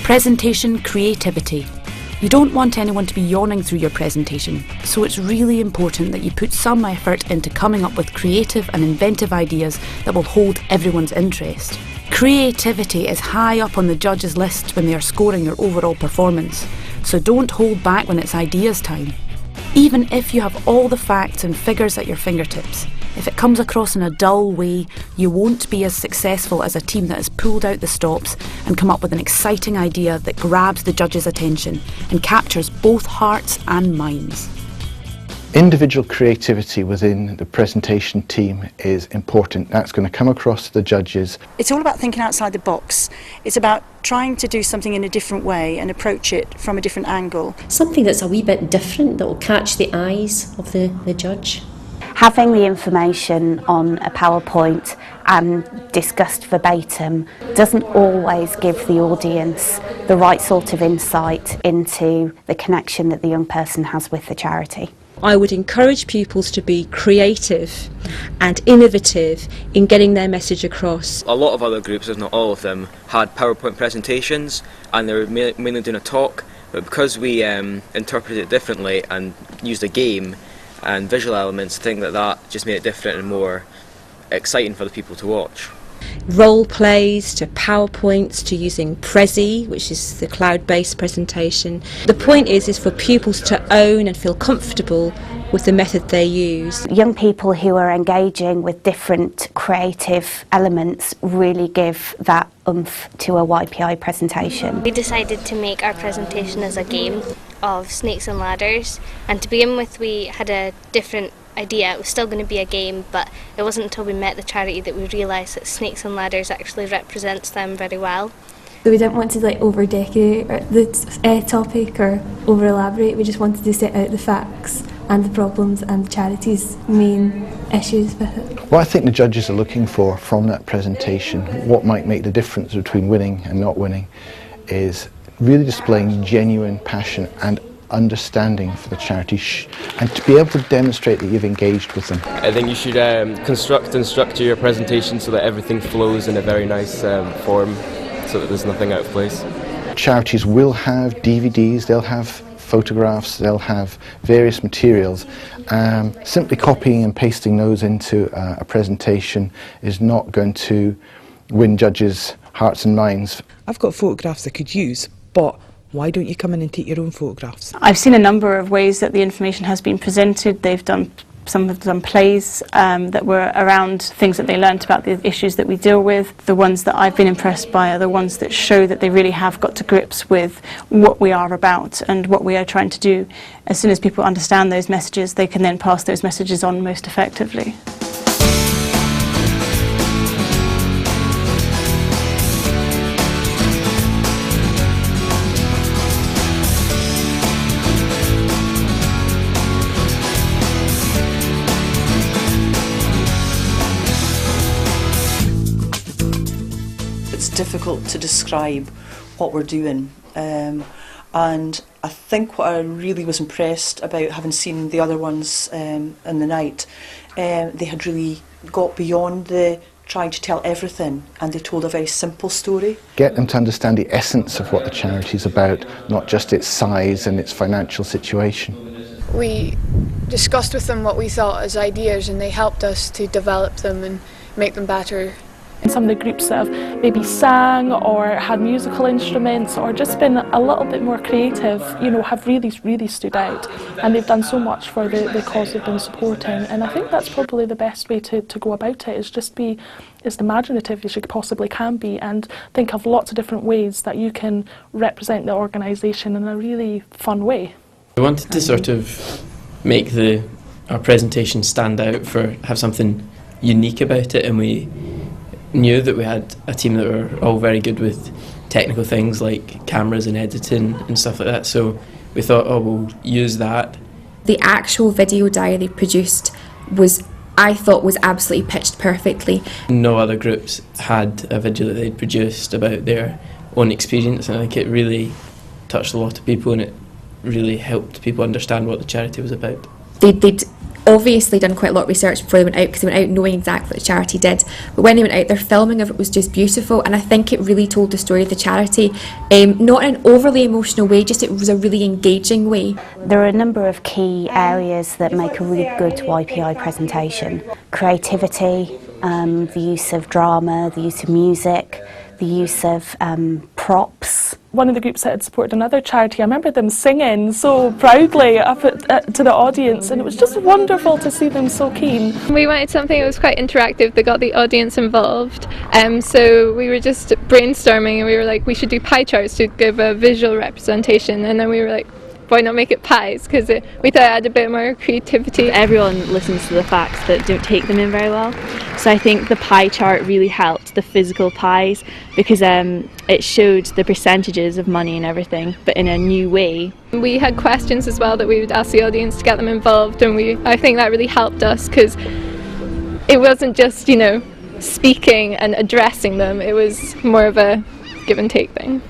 Presentation creativity. You don't want anyone to be yawning through your presentation, so it's really important that you put some effort into coming up with creative and inventive ideas that will hold everyone's interest. Creativity is high up on the judges' list when they are scoring your overall performance, so don't hold back when it's ideas time. Even if you have all the facts and figures at your fingertips, if it comes across in a dull way, you won't be as successful as a team that has pulled out the stops and come up with an exciting idea that grabs the judges' attention and captures both hearts and minds. Individual creativity within the presentation team is important. That's going to come across to the judges. It's all about thinking outside the box. It's about trying to do something in a different way and approach it from a different angle. Something that's a wee bit different that will catch the eyes of the judge. Having the information on a PowerPoint and discussed verbatim doesn't always give the audience the right sort of insight into the connection that the young person has with the charity. I would encourage pupils to be creative and innovative in getting their message across. A lot of other groups, if not all of them, had PowerPoint presentations and they were mainly doing a talk, but because we interpreted it differently and used a game and visual elements, I think that just made it different and more exciting for the people to watch. Role plays to PowerPoints to using Prezi, which is the cloud-based presentation. The point is for pupils to own and feel comfortable with the method they use. Young people who are engaging with different creative elements really give that oomph to a YPI presentation. We decided to make our presentation as a game of snakes and ladders, and to begin with we had a different idea. It was still going to be a game, but it wasn't until we met the charity that we realised that snakes and ladders actually represents them very well. So we didn't want to over decorate the topic or over elaborate. We just wanted to set out the facts and the problems and the charity's main issues with it. What I think the judges are looking for from that presentation, what might make the difference between winning and not winning, is really displaying genuine passion and understanding for the charity and to be able to demonstrate that you've engaged with them. I think you should construct and structure your presentation so that everything flows in a very nice form, so that there's nothing out of place. Charities will have DVDs, they'll have photographs, they'll have various materials. Simply copying and pasting those into a presentation is not going to win judges' hearts and minds. I've got photographs I could use, but why don't you come in and take your own photographs? I've seen a number of ways that the information has been presented. Some have done plays that were around things that they learnt about the issues that we deal with. The ones that I've been impressed by are the ones that show that they really have got to grips with what we are about and what we are trying to do. As soon as people understand those messages, they can then pass those messages on most effectively. It's difficult to describe what we're doing, and I think what I really was impressed about, having seen the other ones in the night, they had really got beyond the trying to tell everything, and they told a very simple story. Get them to understand the essence of what the charity is about, not just its size and its financial situation. We discussed with them what we thought as ideas, and they helped us to develop them and make them better. Some of the groups that have maybe sang or had musical instruments or just been a little bit more creative, have really stood out, and they've done so much for the cause they've been supporting. And I think that's probably the best way to go about it, is just be as imaginative as you possibly can be and think of lots of different ways that you can represent the organisation in a really fun way. We wanted to sort of make our presentation stand out, have something unique about it, and we knew that we had a team that were all very good with technical things like cameras and editing and stuff like that, so we thought, we'll use that. The actual video diary produced I thought was absolutely pitched perfectly. No other groups had a video that they'd produced about their own experience, and I think it really touched a lot of people and it really helped people understand what the charity was about. They'd obviously done quite a lot of research before they went out, because they went out knowing exactly what the charity did, but when they went out, their filming of it was just beautiful, and I think it really told the story of the charity, not in an overly emotional way, just it was a really engaging way. There are a number of key areas that make a really good YPI presentation. Creativity, the use of drama, the use of music, the use of props. One of the groups that had supported another charity, I remember them singing so proudly up to the audience, and it was just wonderful to see them so keen. We wanted something that was quite interactive that got the audience involved, so we were just brainstorming and we were like, we should do pie charts to give a visual representation, and then we were like, why not make it pies, because we thought it had a bit more creativity. Everyone listens to the facts but don't take them in very well, so I think the pie chart really helped, the physical pies, because it showed the percentages of money and everything, but in a new way. We had questions as well that we would ask the audience to get them involved, and I think that really helped us, because it wasn't just, speaking and addressing them, it was more of a give and take thing.